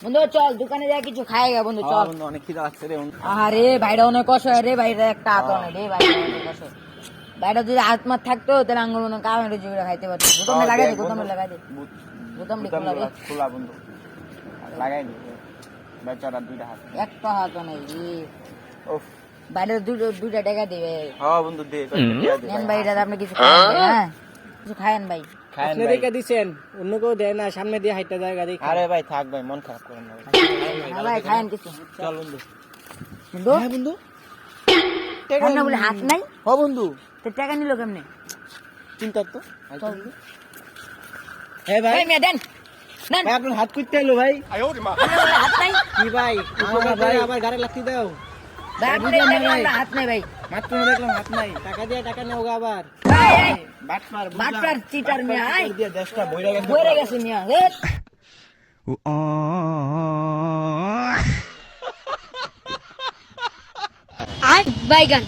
বন্ধু চল দোকানে যা কিছু খাই গা বন্ধু চল। বন্ধু অনেক খিদা লাগছে রে বন্ধু। আরে ভাইটা অনেক কষ্ট হয় রে, ভাইটা একটা হাত অনেক রে, ভাইটা অনেক কষ্ট। ভাইটা যদি হাত মাত থাকতো তাহলে আঙ্গুল মনে কামড়ে জুড়ে খাইতে পারতো। বোতামে লাগাই দে, বোতামে লাগাই দে, বোতামে খোলা রে। খোলা বন্ধু লাগাই নি বেচারা দুইটা হাত। একটা হাত অনেক রে। উফ ভাইটা দুইটা টাকা দিবে। হ্যাঁ বন্ধু দে কয়টা দে নেন ভাইটা আপনি কিছু খান হ্যাঁ, কিছু খায়েন ভাই। খায়েন আপনি ভাই। রেখে দিছেন, অন্য কেউ দেয় না, সামনে দিয়ে হাইটা জায়গা দেখি। আরে ভাই থাক ভাই, মন খারাপ করেন না ভাই। হ্যাঁ ভাই খায়েন কিছু। চল বন্ধু। বন্ধু হ্যাঁ বন্ধু খান না বলে হাত নাই, হ বন্ধু তো টাকা নিল কেমনে? চিন্তা তো। চল। হ্যাঁ ভাই ভাই মিয়া দেন দেন, ভাই আপনার হাত কুইতে এলো ভাই। হাত নাই কি ভাই, উপকার করে আবার গাড়ি লাগতে দাও। ভাই আপনার হাত নাই ভাই। মাত্র দেখলাম হাত নাই। টাকা দিয়ে টাকা নেও গা আবার। বাটপার বাটপার চিটার মিয়া আই দিয়ে দেশটা বইরা গেছে। বইরে গেছে মিয়া আই বাইগান।